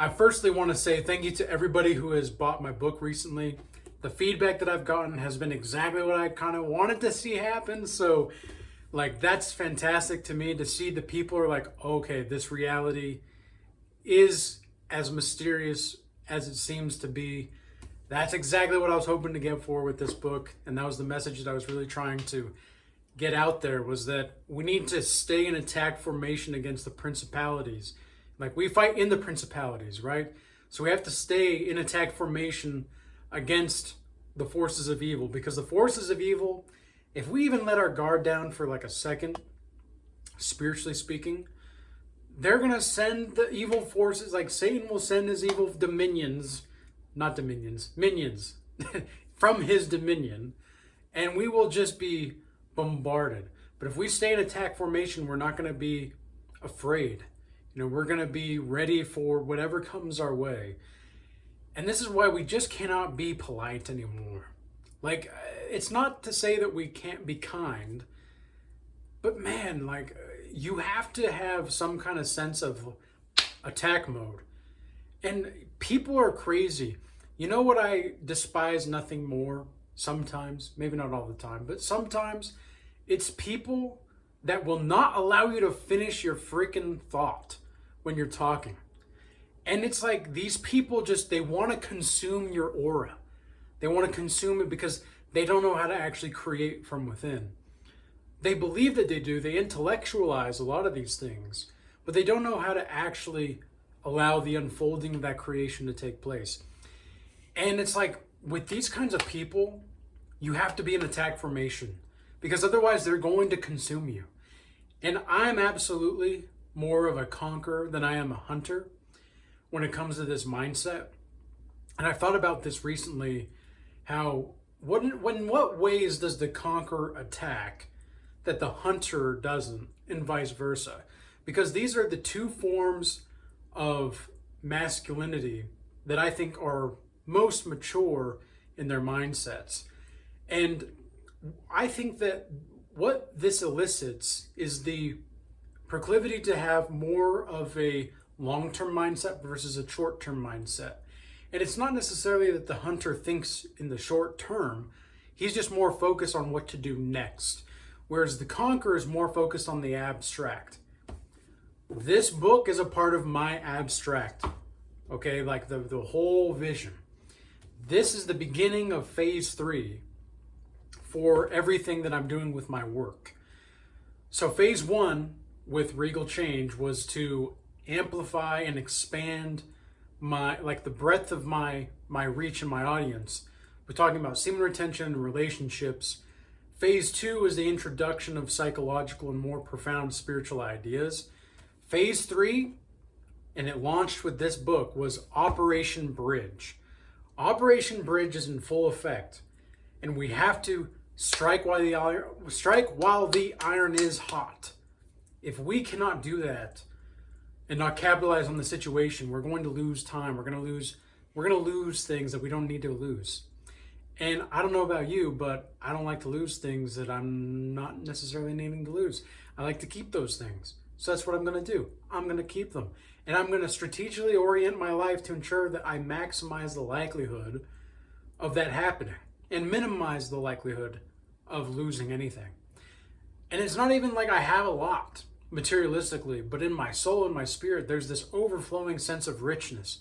I firstly want to say thank you to everybody who has bought my book recently. The feedback that I've gotten has been exactly what I kind of wanted to see happen. So, like, that's fantastic to me to see the people are like, okay, this reality is as mysterious as it seems to be. That's exactly what I was hoping to get for with this book. And that was the message that I was really trying to get out there, was that we need to stay in attack formation against the principalities. Like, we fight in the principalities, right? So we have to stay in attack formation against the forces of evil, because the forces of evil, if we even let our guard down for like a second, spiritually speaking, they're going to send the evil forces, like Satan will send his evil dominions, not dominions, minions from his dominion, and we will just be bombarded. But if we stay in attack formation, we're not going to be afraid. We're going to be ready for whatever comes our way. And this is why we just cannot be polite anymore. Like, it's not to say that we can't be kind, but man, like, you have to have some kind of sense of attack mode. And people are crazy. You know what I despise nothing more sometimes? Maybe not all the time, but sometimes it's people that will not allow you to finish your freaking thought when you're talking. And it's like these people they want to consume your aura. They want to consume it because they don't know how to actually create from within. They believe that they do. They intellectualize a lot of these things, but they don't know how to actually allow the unfolding of that creation to take place. And it's like, with these kinds of people, you have to be in attack formation, because otherwise they're going to consume you. And I'm absolutely more of a conqueror than I am a hunter when it comes to this mindset. And I thought about this recently, how what ways does the conqueror attack that the hunter doesn't, and vice versa? Because these are the two forms of masculinity that I think are most mature in their mindsets. And I think that what this elicits is the proclivity to have more of a long-term mindset versus a short-term mindset. And it's not necessarily that the hunter thinks in the short term. He's just more focused on what to do next. Whereas the conqueror is more focused on the abstract. This book is a part of my abstract. Okay, like the whole vision. This is the beginning of phase 3 for everything that I'm doing with my work. So phase 1 with Regal Change was to amplify and expand the breadth of my reach and my audience. We're talking about semen retention and relationships. Phase 2 is the introduction of psychological and more profound spiritual ideas. Phase 3, and it launched with this book, was Operation Bridge. Operation Bridge is in full effect, and we have to strike while the iron is hot. If we cannot do that and not capitalize on the situation, we're going to lose time. We're going to lose things that we don't need to lose. And I don't know about you, but I don't like to lose things that I'm not necessarily needing to lose. I like to keep those things. So that's what I'm going to do. I'm going to keep them. And I'm going to strategically orient my life to ensure that I maximize the likelihood of that happening and minimize the likelihood of losing anything. And it's not even like I have a lot materialistically, but in my soul and my spirit, there's this overflowing sense of richness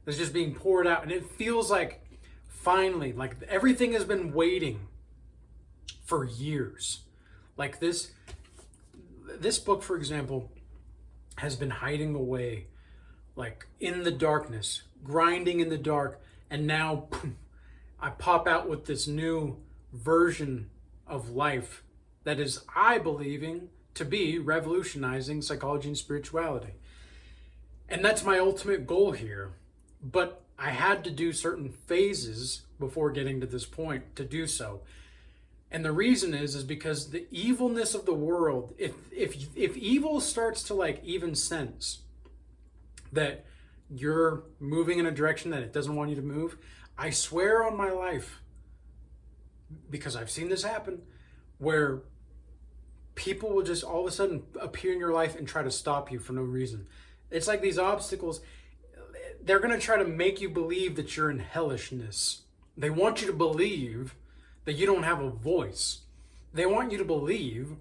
that's just being poured out. And it feels like finally, like everything has been waiting for years. Like this book, for example, has been hiding away, like in the darkness, grinding in the dark. And now I pop out with this new version of life that is, I believing to be revolutionizing psychology and spirituality. And that's my ultimate goal here. But I had to do certain phases before getting to this point to do so. And the reason is because the evilness of the world, if evil starts to like even sense that you're moving in a direction that it doesn't want you to move, I swear on my life, because I've seen this happen, where people will just all of a sudden appear in your life and try to stop you for no reason. It's like these obstacles. they're going to try to make you believe that you're in hellishness. They want you to believe that you don't have a voice. They want you to believe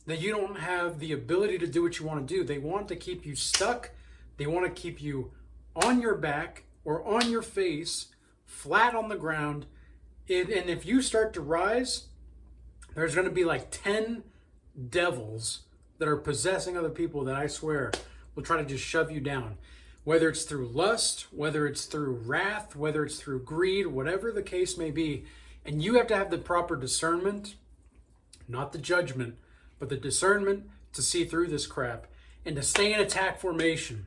that you don't have the ability to do what you want to do. They want to keep you stuck. They want to keep you on your back or on your face, flat on the ground. And if you start to rise, there's going to be like 10 devils that are possessing other people that I swear will try to just shove you down. Whether it's through lust, whether it's through wrath, whether it's through greed, whatever the case may be. And you have to have the proper discernment, not the judgment, but the discernment to see through this crap and to stay in attack formation.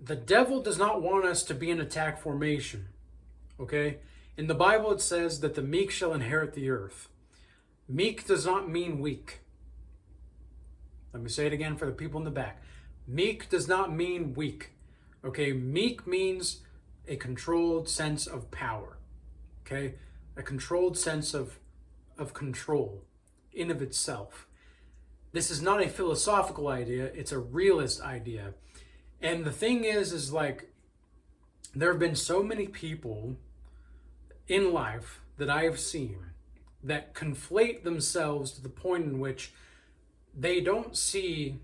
The devil does not want us to be in attack formation, okay? In the Bible it says that the meek shall inherit the earth. Meek does not mean weak. Let me say it again for the people in the back. Meek does not mean weak. Okay, meek means a controlled sense of power. Okay, a controlled sense of control in of itself. This is not a philosophical idea, it's a realist idea. And the thing is like, there have been so many people in life that I have seen that conflate themselves to the point in which they don't see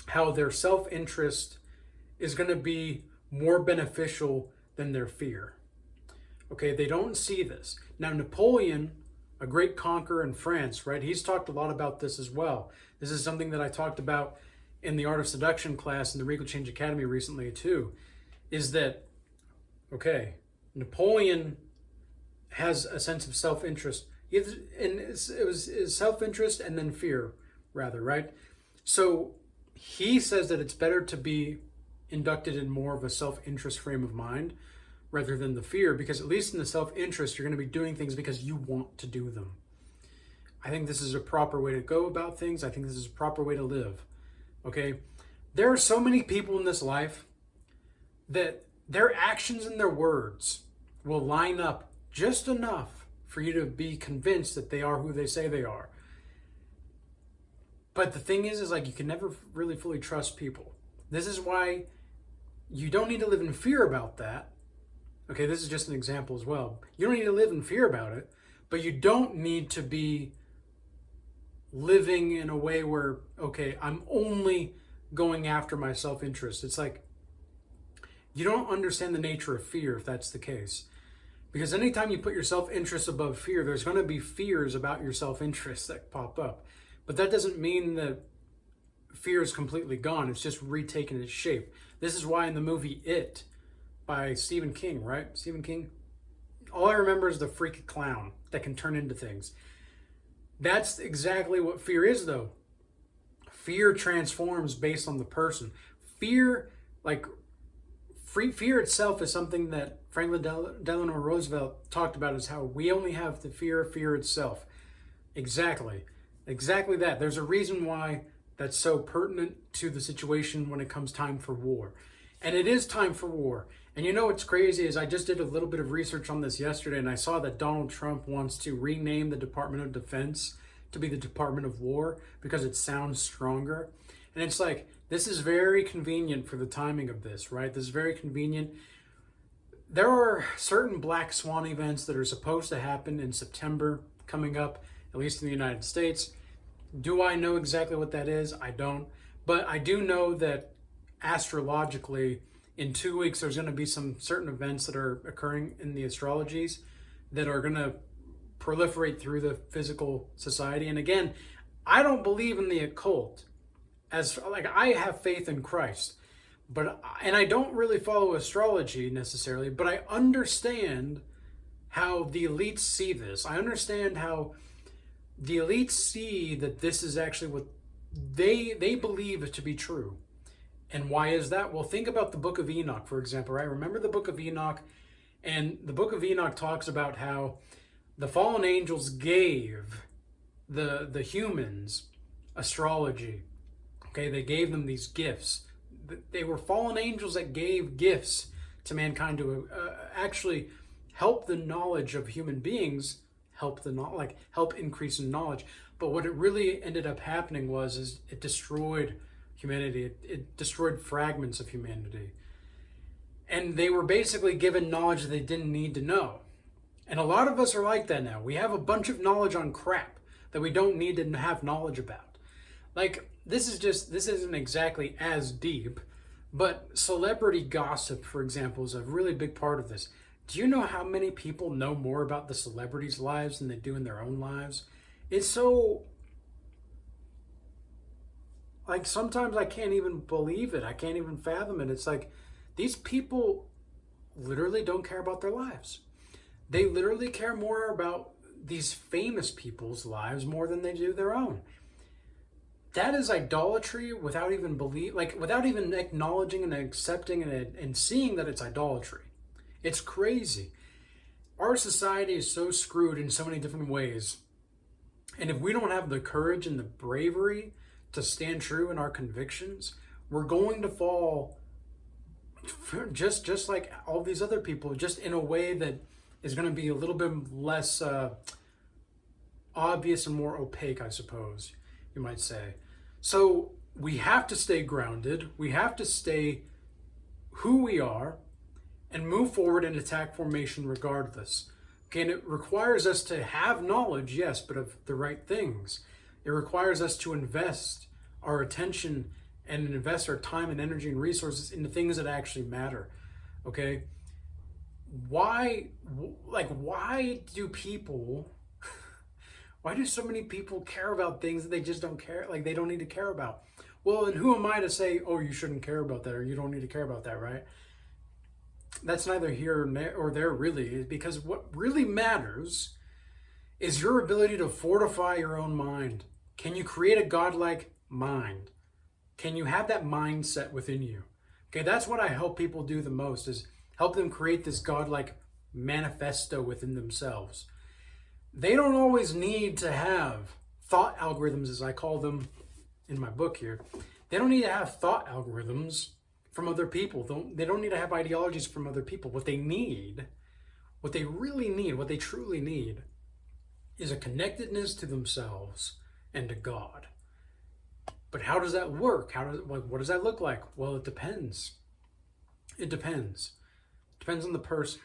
how their self-interest is going to be more beneficial than their fear. Okay, they don't see this. Now, Napoleon, a great conqueror in France, right? He's talked a lot about this as well. This is something that I talked about in the Art of Seduction class in the Regal Change Academy recently too, is that, okay, Napoleon has a sense of self-interest. And it was self-interest and then fear, rather, right? So he says that it's better to be inducted in more of a self-interest frame of mind rather than the fear, because at least in the self-interest, you're going to be doing things because you want to do them. I think this is a proper way to go about things. I think this is a proper way to live. Okay? There are so many people in this life that their actions and their words will line up just enough for you to be convinced that they are who they say they are. But the thing is like, you can never really fully trust people. This is why you don't need to live in fear about that. Okay, this is just an example as well. You don't need to live in fear about it, but you don't need to be living in a way where, okay, I'm only going after my self-interest. It's like, you don't understand the nature of fear if that's the case. Because anytime you put your self-interest above fear, there's going to be fears about your self-interest that pop up. But that doesn't mean that fear is completely gone. It's just retaken its shape. This is why in the movie It by Stephen King, right? Stephen King. All I remember is the freaky clown that can turn into things. That's exactly what fear is, though. Fear transforms based on the person. Fear, like, fear itself is something that Franklin Delano Roosevelt talked about, is how we only have the fear of fear itself. Exactly that. There's a reason why that's so pertinent to the situation when it comes time for war. And it is time for war. And you know what's crazy is I just did a little bit of research on this yesterday, and I saw that Donald Trump wants to rename the Department of Defense to be the Department of War because it sounds stronger. And it's like, this is very convenient for the timing of this, right? This is very convenient. There are certain black swan events that are supposed to happen in September coming up, at least in the United States. Do I know exactly what that is? I don't. But I do know that astrologically, in 2 weeks, there's going to be some certain events that are occurring in the astrologies that are going to proliferate through the physical society. And again, I don't believe in the occult. I have faith in Christ, and I don't really follow astrology necessarily, but I understand how the elites see this. I understand how the elites see that this is actually what they believe to be true. And why is that? Well, think about the book of Enoch, for example, right? Remember the book of Enoch? And the book of Enoch talks about how the fallen angels gave the humans astrology. Okay, they gave them these gifts. They were fallen angels that gave gifts to mankind to actually help the knowledge of human beings, help increase in knowledge. But what it really ended up happening is it destroyed humanity. It destroyed fragments of humanity. And they were basically given knowledge that they didn't need to know. And a lot of us are like that now. We have a bunch of knowledge on crap that we don't need to have knowledge about. Like, this isn't exactly as deep, but celebrity gossip, for example, is a really big part of this. Do you know how many people know more about the celebrities' lives than they do in their own lives? It's so, like, sometimes I can't even believe it. I can't even fathom it. It's like, these people literally don't care about their lives. They literally care more about these famous people's lives more than they do their own. That is idolatry without even without even acknowledging and accepting and seeing that it's idolatry. It's crazy. Our society is so screwed in so many different ways. And if we don't have the courage and the bravery to stand true in our convictions, we're going to fall just like all these other people, just in a way that is going to be a little bit less obvious and more opaque, I suppose you might say. So we have to stay grounded. We have to stay who we are and move forward in attack formation regardless. Okay, and it requires us to have knowledge, yes, but of the right things. It requires us to invest our attention and invest our time and energy and resources into things that actually matter. Okay? Why do so many people care about things that they just don't care, like they don't need to care about? Well, and who am I to say, oh, you shouldn't care about that, or you don't need to care about that, right? That's neither here or there, really, because what really matters is your ability to fortify your own mind. Can you create a godlike mind? Can you have that mindset within you? Okay, that's what I help people do the most, is help them create this godlike manifesto within themselves. They don't always need to have thought algorithms, as I call them in my book here. They don't need to have thought algorithms from other people. They don't need to have ideologies from other people. What they need, what they really need, what they truly need is a connectedness to themselves and to God. But how does that work? What does that look like? Well, it depends. It depends. It depends on the person.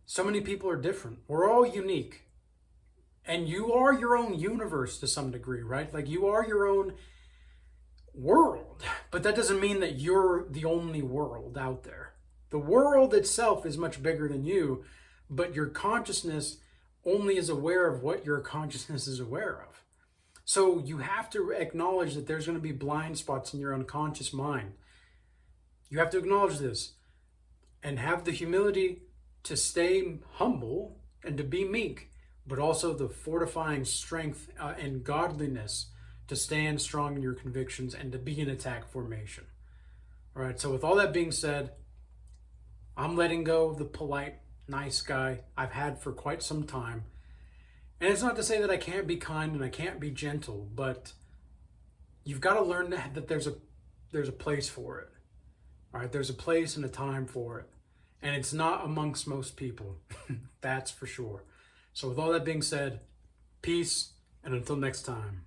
So many people are different. We're all unique. And you are your own universe to some degree, right? Like, you are your own world. But that doesn't mean that you're the only world out there. The world itself is much bigger than you, but your consciousness only is aware of what your consciousness is aware of. So you have to acknowledge that there's going to be blind spots in your unconscious mind. You have to acknowledge this and have the humility to stay humble and to be meek, but also the fortifying strength and godliness to stand strong in your convictions and to be in attack formation. All right, so with all that being said, I'm letting go of the polite, nice guy I've had for quite some time. And it's not to say that I can't be kind and I can't be gentle, but you've got to learn that there's a place for it. All right, there's a place and a time for it. And it's not amongst most people. That's for sure. So with all that being said, peace, and until next time.